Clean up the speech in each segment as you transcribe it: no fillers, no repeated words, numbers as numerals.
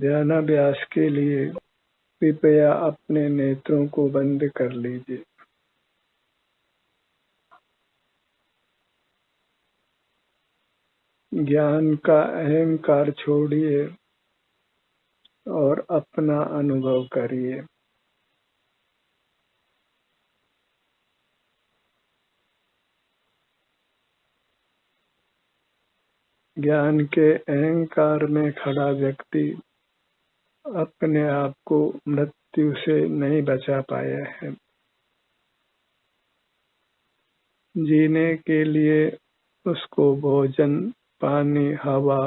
ध्यानाभ्यास के लिए कृपया अपने नेत्रों को बंद कर लीजिए। ज्ञान का अहंकार छोड़िए और अपना अनुभव करिए। ज्ञान के अहंकार में खड़ा व्यक्ति अपने आप को मृत्यु से नहीं बचा पाया है। जीने के लिए उसको भोजन, पानी, हवा,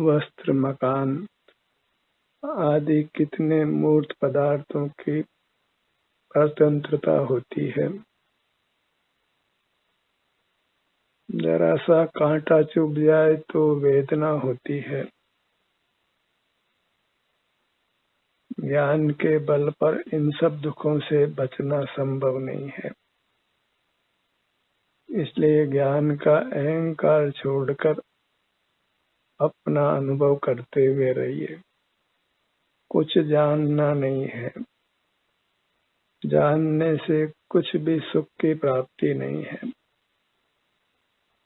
वस्त्र, मकान आदि कितने मूर्त पदार्थों की स्वतंत्रता होती है। जरा सा कांटा चुभ जाए तो वेदना होती है। ज्ञान के बल पर इन सब दुखों से बचना संभव नहीं है। इसलिए ज्ञान का अहंकार छोड़कर अपना अनुभव करते हुए रहिए। कुछ जानना नहीं है। जानने से कुछ भी सुख की प्राप्ति नहीं है।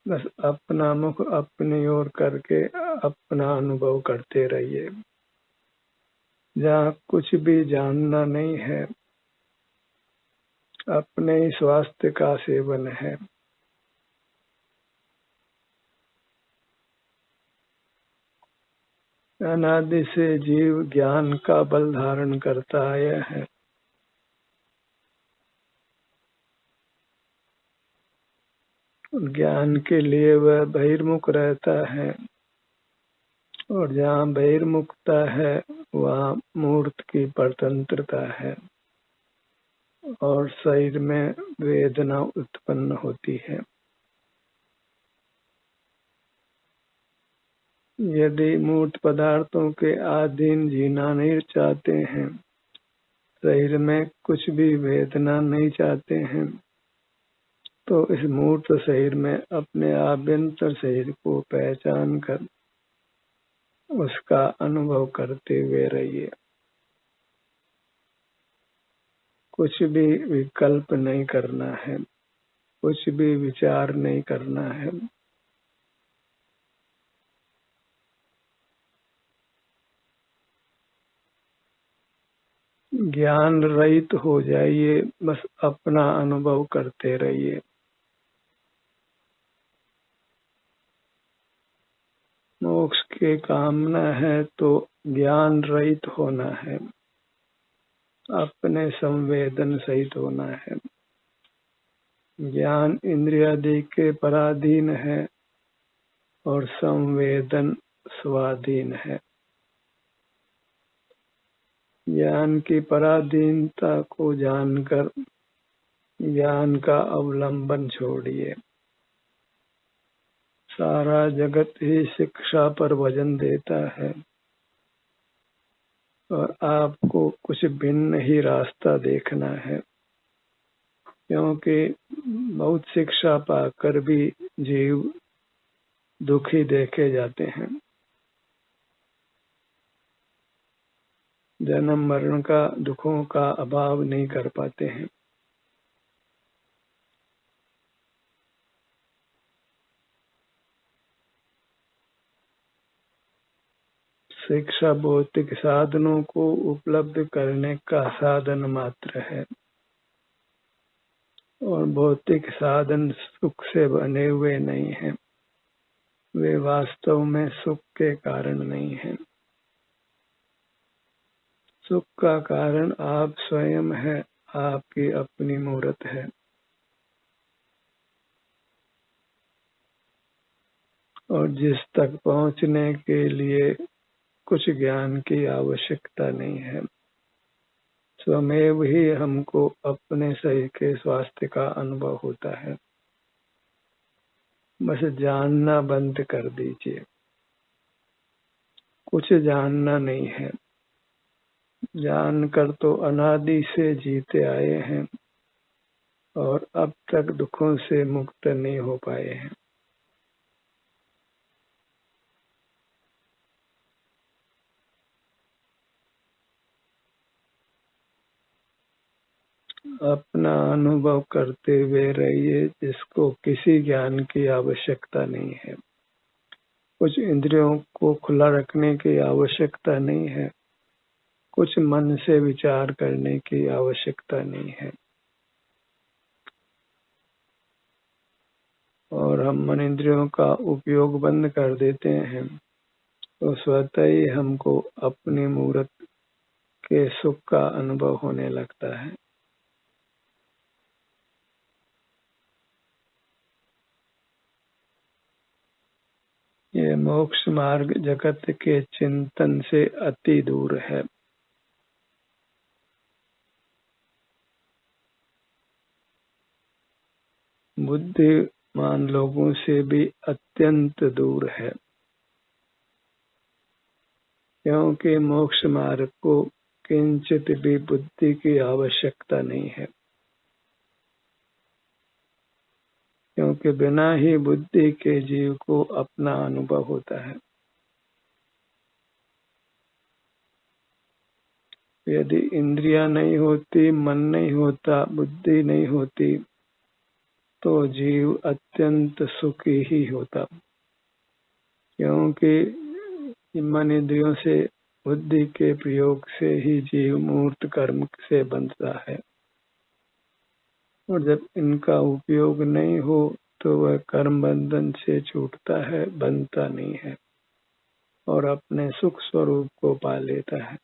बस अपना मुख अपनी ओर करके अपना अनुभव करते रहिए। जहाँ कुछ भी जानना नहीं है, अपने ही स्वास्थ्य का सेवन है। अनादि से जीव ज्ञान का बल धारण करता आया है। ज्ञान के लिए वह बहिर्मुख रहता है, और जहाँ बहिर्मुखता है वहाँ मूर्त की परतंत्रता है और शरीर में वेदना उत्पन्न होती है। यदि मूर्त पदार्थों के अधीन जीना नहीं चाहते हैं, शरीर में कुछ भी वेदना नहीं चाहते हैं, तो इस मूर्त शरीर में अपने आभ्यंतर शरीर को पहचान कर उसका अनुभव करते हुए रहिए। कुछ भी विकल्प नहीं करना है, कुछ भी विचार नहीं करना है। ज्ञान रहित हो जाइए, बस अपना अनुभव करते रहिए। मोक्ष की कामना है तो ज्ञान रहित होना है, अपने संवेदन सहित होना है। ज्ञान इंद्रियादि के पराधीन है और संवेदन स्वाधीन है। ज्ञान की पराधीनता को जानकर ज्ञान का अवलंबन छोड़िए। सारा जगत ही शिक्षा पर वजन देता है और आपको कुछ भिन्न ही रास्ता देखना है, क्योंकि बहुत शिक्षा पाकर भी जीव दुखी देखे जाते हैं। जन्म मरण का दुखों का अभाव नहीं कर पाते हैं। शिक्षा भौतिक साधनों को उपलब्ध करने का साधन मात्र है, और भौतिक साधन सुख से बने हुए नहीं हैं। वे वास्तव में सुख के कारण नहीं हैं। सुख का कारण आप स्वयं है, आपकी अपनी मूर्त है। और जिस तक पहुंचने के लिए कुछ ज्ञान की आवश्यकता नहीं है। स्वमेव ही हमको अपने शरीर के स्वास्थ्य का अनुभव होता है। बस जानना बंद कर दीजिए। कुछ जानना नहीं है। जानकर तो अनादि से जीते आए हैं और अब तक दुखों से मुक्त नहीं हो पाए हैं। अपना अनुभव करते हुए रहिए, जिसको किसी ज्ञान की आवश्यकता नहीं है। कुछ इंद्रियों को खुला रखने की आवश्यकता नहीं है, कुछ मन से विचार करने की आवश्यकता नहीं है। और हम मन इंद्रियों का उपयोग बंद कर देते हैं तो स्वतः ही हमको अपनी मूर्त के सुख का अनुभव होने लगता है। ये मोक्ष मार्ग जगत के चिंतन से अति दूर है। बुद्धिमान लोगों से भी अत्यंत दूर है, क्योंकि मोक्ष मार्ग को किंचित भी बुद्धि की आवश्यकता नहीं है, क्योंकि बिना ही बुद्धि के जीव को अपना अनुभव होता है। यदि इंद्रियां नहीं होती, मन नहीं होता, बुद्धि नहीं होती, तो जीव अत्यंत सुखी ही होता, क्योंकि मन इंद्रियों से, बुद्धि के प्रयोग से ही जीव मूर्त कर्म से बनता है। और जब इनका उपयोग नहीं हो तो वह कर्म बंधन से छूटता है, बनता नहीं है और अपने सुख स्वरूप को पा लेता है।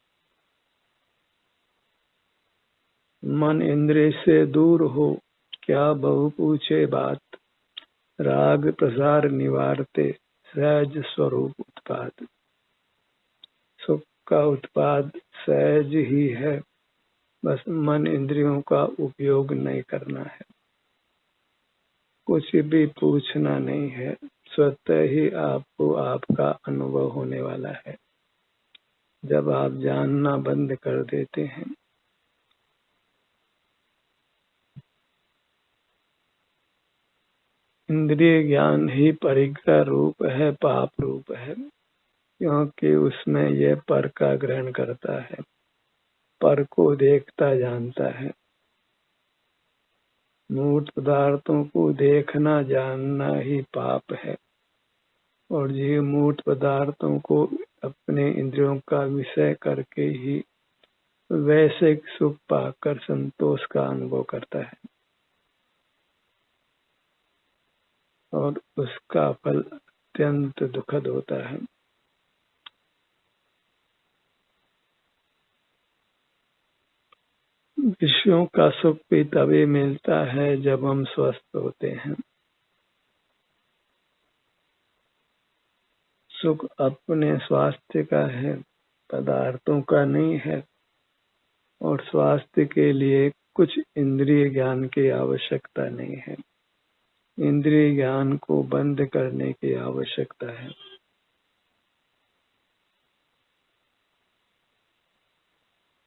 मन इंद्रिय से दूर हो, क्या बहु पूछे बात, राग प्रसार निवारते सहज स्वरूप उत्पाद। सुख का उत्पाद सहज ही है, बस मन इंद्रियों का उपयोग नहीं करना है, कुछ भी पूछना नहीं है, स्वतः ही आपको आपका अनुभव होने वाला है जब आप जानना बंद कर देते हैं। इंद्रिय ज्ञान ही परिग्रह रूप है, पाप रूप है, क्योंकि उसमें यह पर का ग्रहण करता है, पर को देखता जानता है। मूर्त पदार्थों को देखना जानना ही पाप है, और जीव मूर्त पदार्थों को अपने इंद्रियों का विषय करके ही वैश्विक सुख पाकर संतोष का अनुभव करता है, और उसका फल अत्यंत दुखद होता है। विषयों का सुख भी तभी मिलता है जब हम स्वस्थ होते हैं। सुख अपने स्वास्थ्य का है, पदार्थों का नहीं है, और स्वास्थ्य के लिए कुछ इंद्रिय ज्ञान की आवश्यकता नहीं है, इंद्रिय ज्ञान को बंद करने की आवश्यकता है।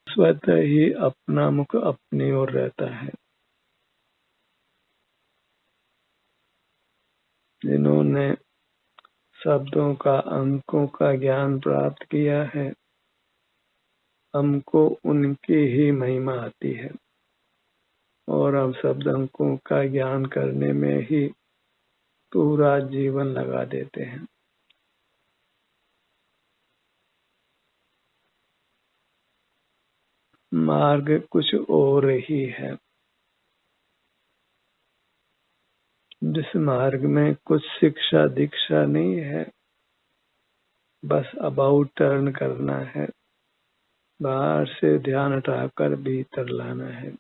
स्वतः ही अपना मुख अपनी ओर रहता है। जिन्होंने शब्दों का, अंकों का ज्ञान प्राप्त किया है, हमको उनकी ही महिमा आती है, और हम शब्द अंकों का ज्ञान करने में ही पूरा जीवन लगा देते हैं। मार्ग कुछ और ही है, जिस मार्ग में कुछ शिक्षा दीक्षा नहीं है, बस अबाउट टर्न करना है, बाहर से ध्यान हटाकर भीतर लाना है।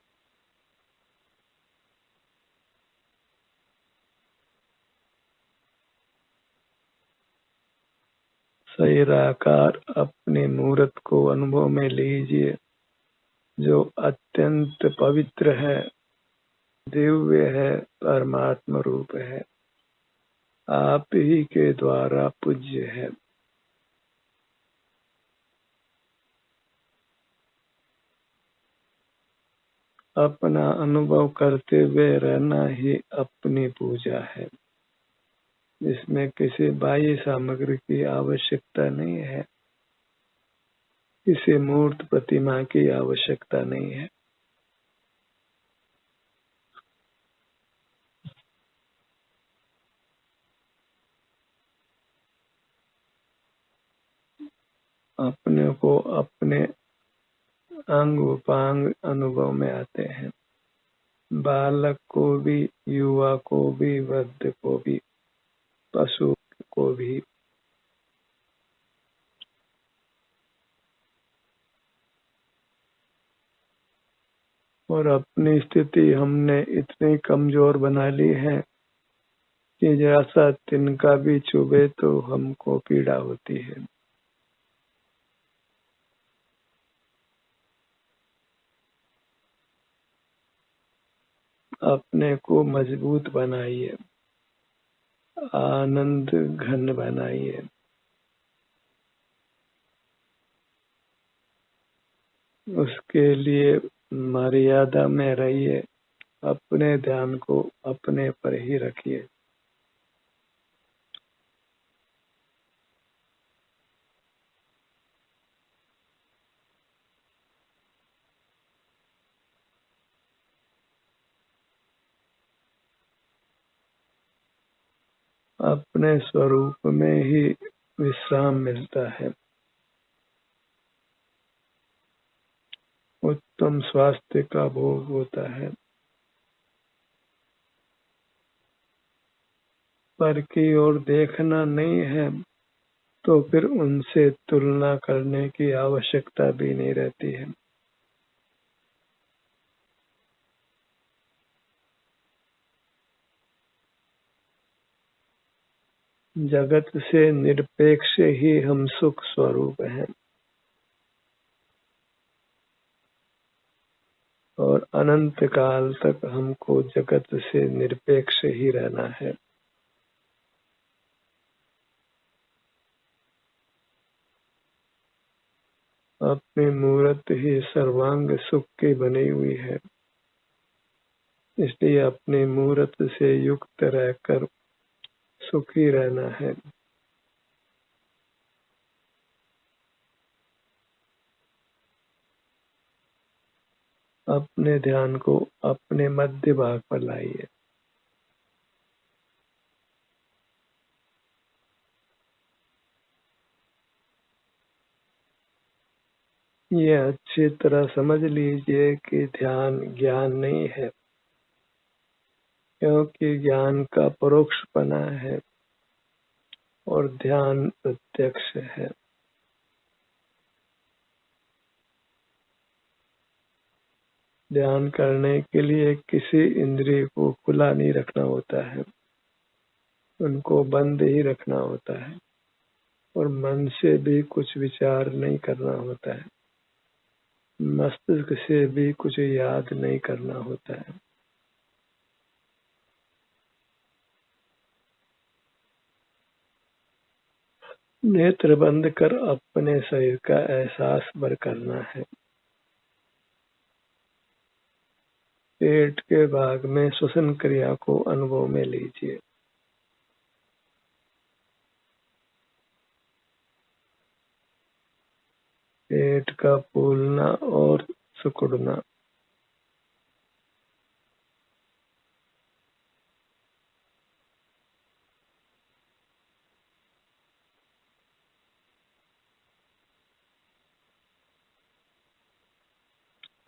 शरीराकार अपने मूर्त को अनुभव में लीजिए, जो अत्यंत पवित्र है, दिव्य है, परमात्मा रूप है, आप ही के द्वारा पूज्य है। अपना अनुभव करते हुए रहना ही अपनी पूजा है, जिसमें किसी बाह्य सामग्री की आवश्यकता नहीं है, किसी मूर्त प्रतिमा की आवश्यकता नहीं है। अपने को अपने अंग उपांग अनुभव में आते हैं, बालक को भी, युवा को भी, वृद्ध को भी, पशु को भी। और अपनी स्थिति हमने इतनी कमजोर बना ली है कि जरा सा तिनका भी चुभे तो हमको पीड़ा होती है। अपने को मजबूत बनाइए, आनंद घन बनाइए, उसके लिए मर्यादा में रहिए, अपने ध्यान को अपने पर ही रखिए। अपने स्वरूप में ही विश्राम मिलता है, उत्तम स्वास्थ्य का भोग होता है। पर की ओर देखना नहीं है तो फिर उनसे तुलना करने की आवश्यकता भी नहीं रहती है। जगत से निरपेक्ष ही हम सुख स्वरूप हैं और अनंत काल तक हमको जगत से निरपेक्ष ही रहना है। अपनी मूर्त ही सर्वांग सुख की बनी हुई है, इसलिए अपनी मूर्त से युक्त रहकर सुखी रहना है। अपने ध्यान को अपने मध्य भाग पर लाइए। ये अच्छी तरह समझ लीजिए कि ध्यान ज्ञान नहीं है, क्योंकि ज्ञान का परोक्षपना है और ध्यान प्रत्यक्ष है। ध्यान करने के लिए किसी इंद्रिय को खुला नहीं रखना होता है, उनको बंद ही रखना होता है और मन से भी कुछ विचार नहीं करना होता है, मस्तिष्क से भी कुछ याद नहीं करना होता है। नेत्र बंद कर अपने शरीर का एहसास भर करना है। पेट के भाग में श्वसन क्रिया को अनुभव में लीजिए। पेट का फूलना और सिकुड़ना,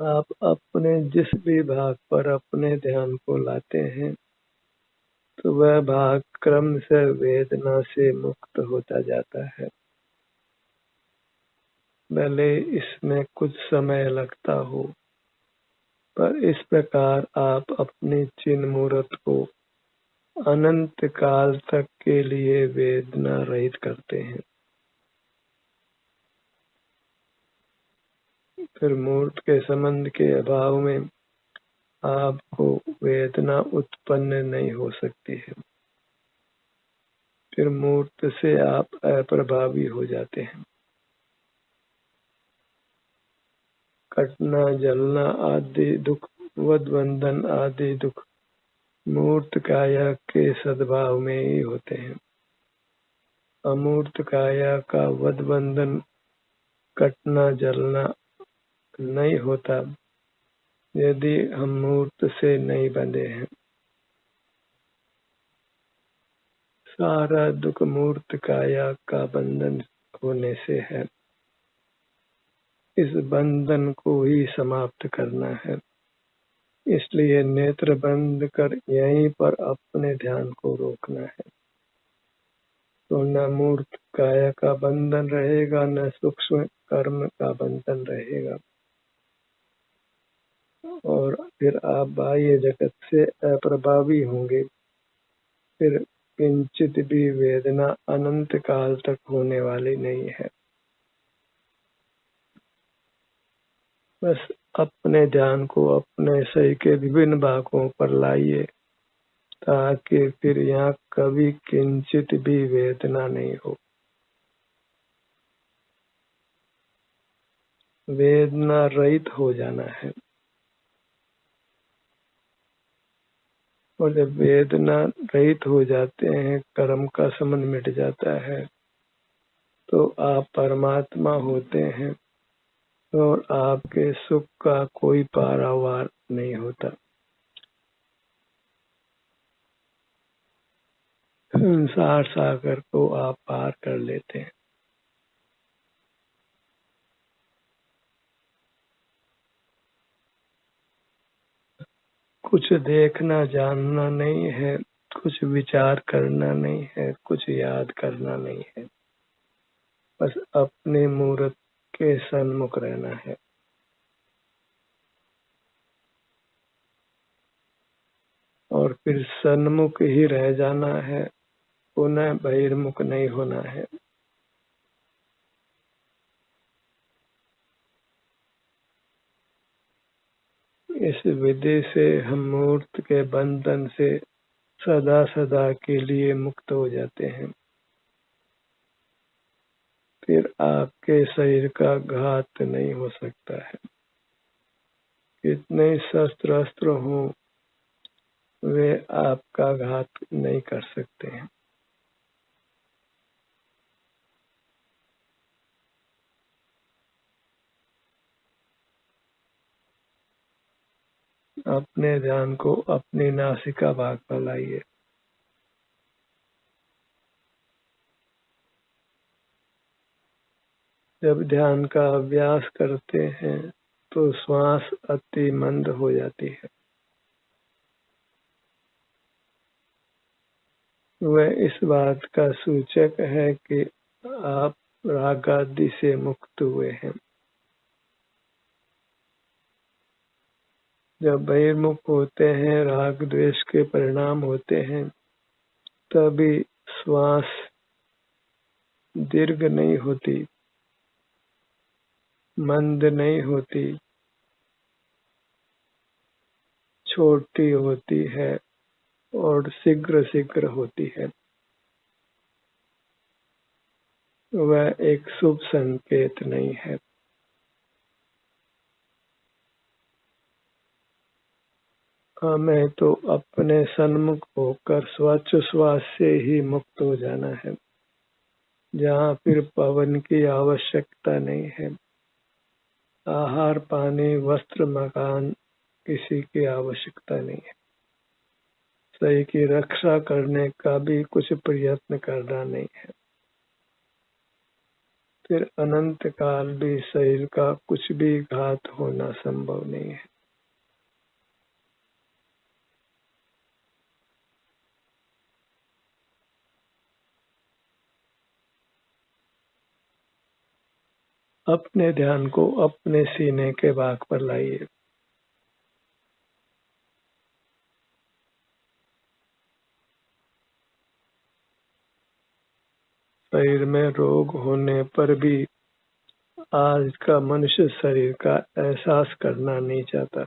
आप अपने जिस भी भाग पर अपने ध्यान को लाते हैं तो वह भाग क्रम से वेदना से मुक्त होता जाता है। भले इसमें कुछ समय लगता हो, पर इस प्रकार आप अपनी चिन्ह मूर्त को अनंत काल तक के लिए वेदना रहित करते हैं। फिर मूर्त के संबंध के अभाव में आपको वेदना उत्पन्न नहीं हो सकती है। फिर मूर्त से आप अप्रभावी हो जाते हैं। कटना, जलना आदि दुख, वदबंधन आदि दुख मूर्त काया के सद्भाव में ही होते हैं। अमूर्त काया का वदबंधन, कटना, जलना नहीं होता यदि हम मूर्त से नहीं बंधे हैं। सारा दुख मूर्त काया का बंधन होने से है। इस बंधन को ही समाप्त करना है। इसलिए नेत्र बंद कर यहीं पर अपने ध्यान को रोकना है। तो न मूर्त काया का बंधन रहेगा, न सूक्ष्म कर्म का बंधन रहेगा, और फिर आप बाह्य जगत से अप्रभावी होंगे। फिर किंचित भी वेदना अनंत काल तक होने वाली नहीं है। बस अपने ध्यान को अपने शरीर के विभिन्न भागों पर लाइए, ताकि फिर यहाँ कभी किंचित भी वेदना नहीं हो। वेदना रहित हो जाना है। और जब वेदना रहित हो जाते हैं, कर्म का संबंध मिट जाता है, तो आप परमात्मा होते हैं और आपके सुख का कोई पारावार नहीं होता। संसार सागर को आप पार कर लेते हैं। कुछ देखना जानना नहीं है, कुछ विचार करना नहीं है, कुछ याद करना नहीं है, बस अपने मूर्त के सन्मुख रहना है। और फिर सन्मुख ही रह जाना है, पुनः बहिर्मुख नहीं होना है। इस विधि से हम मूर्त के बंधन से सदा सदा के लिए मुक्त हो जाते हैं। फिर आपके शरीर का घात नहीं हो सकता है। कितने शस्त्र अस्त्र हों, वे आपका घात नहीं कर सकते हैं। अपने ध्यान को अपनी नासिका भाग पर लाइए। जब ध्यान का अभ्यास करते हैं तो श्वास अति मंद हो जाती है। वह इस बात का सूचक है कि आप राग आदि से मुक्त हुए हैं। जब बहिर्मुख होते हैं, राग द्वेष के परिणाम होते हैं, तभी श्वास दीर्घ नहीं होती, मंद नहीं होती, छोटी होती है और शीघ्र शीघ्र होती है। वह एक शुभ संकेत नहीं है। हमें तो अपने सन्मुख होकर श्वासोच्छ्वास से ही मुक्त हो जाना है, जहाँ फिर पवन की आवश्यकता नहीं है। आहार पानी वस्त्र मकान किसी की आवश्यकता नहीं है। शरीर की रक्षा करने का भी कुछ प्रयत्न करना नहीं है। फिर अनंत काल भी शरीर का कुछ भी घात होना संभव नहीं है। अपने ध्यान को अपने सीने के भाग पर लाइए। शरीर में रोग होने पर भी आज का मनुष्य शरीर का एहसास करना नहीं चाहता।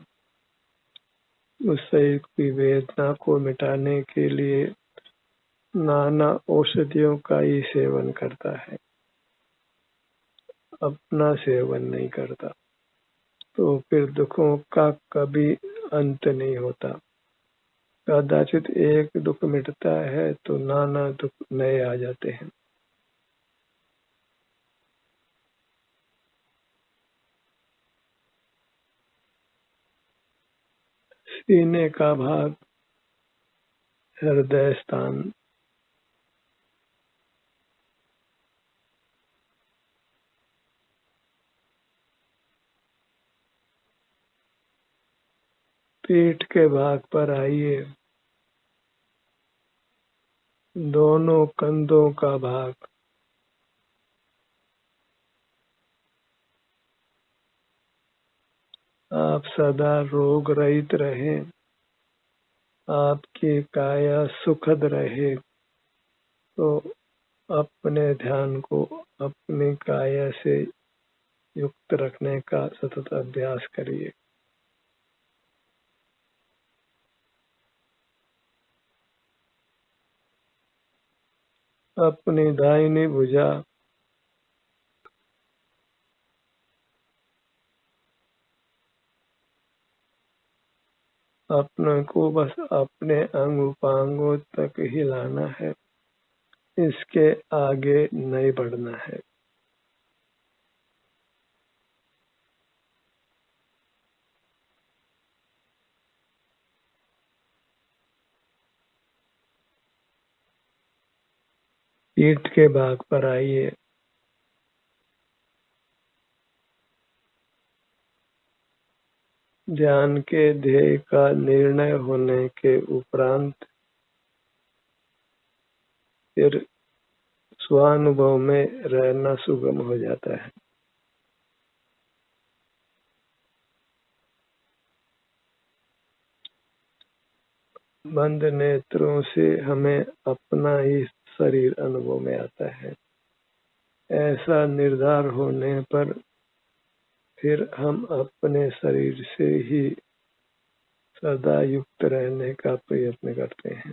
उस शरीर की वेदना को मिटाने के लिए नाना औषधियों का ही सेवन करता है, अपना सेवन नहीं करता। तो फिर दुखों का कभी अंत नहीं होता। कदाचित एक दुख मिटता है तो नाना दुख नए आ जाते हैं। सीने का भाग, हृदय स्थान, पीठ के भाग पर आइए, दोनों कंधों का भाग, आप सदा रोग रहित रहें, आपकी काया सुखद रहे। तो अपने ध्यान को अपनी काया से युक्त रखने का सतत अभ्यास करिए। अपनी दाहिनी भुजा अपने को बस अपने अंग उपांगों तक ही लाना है, इसके आगे नहीं बढ़ना है। पीठ के भाग पर आइए, ध्यान के ध्येय का निर्णय होने के उपरांत फिर स्वानुभव में रहना सुगम हो जाता है। बंद नेत्रों से हमें अपना ही शरीर अनुभव में आता है। ऐसा निर्धार होने पर फिर हम अपने शरीर से ही सदा युक्त रहने का प्रयत्न करते हैं।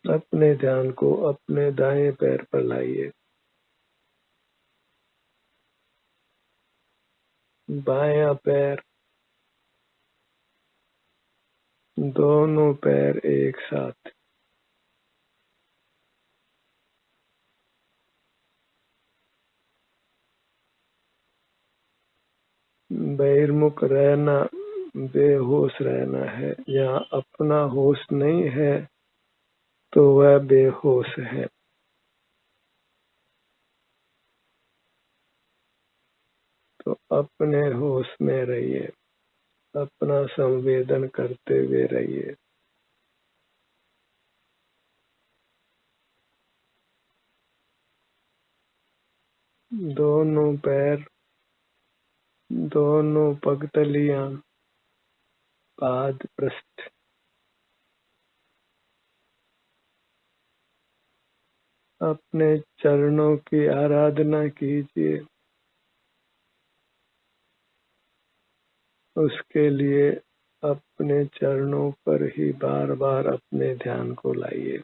अपने ध्यान को अपने दाएं पैर पर लाइए, बायां पैर, दोनों पैर एक साथ, बहिर्मुख रहना बेहोश रहना है। यहाँ अपना होश नहीं है तो वह बेहोश है। तो अपने होश में रहिए, अपना संवेदन करते हुए रहिए। दोनों पैर, दोनों पगतलियां, पाद पृष्ठ, अपने चरणों की आराधना कीजिए। उसके लिए अपने चरणों पर ही बार बार अपने ध्यान को लाइए।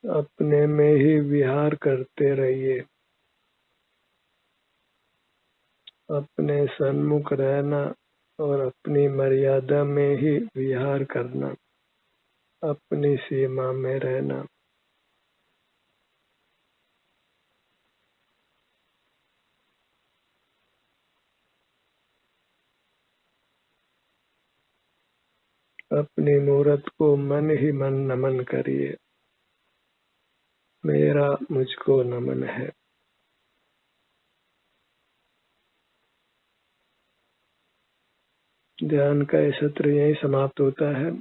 अपने में ही विहार करते रहिए। अपने सन्मुख रहना और अपनी मर्यादा में ही विहार करना, अपनी सीमा में रहना। अपनी मूर्त को मन ही मन नमन करिए। मेरा मुझको नमन है। ध्यान का ये सत्र यहीं समाप्त होता है।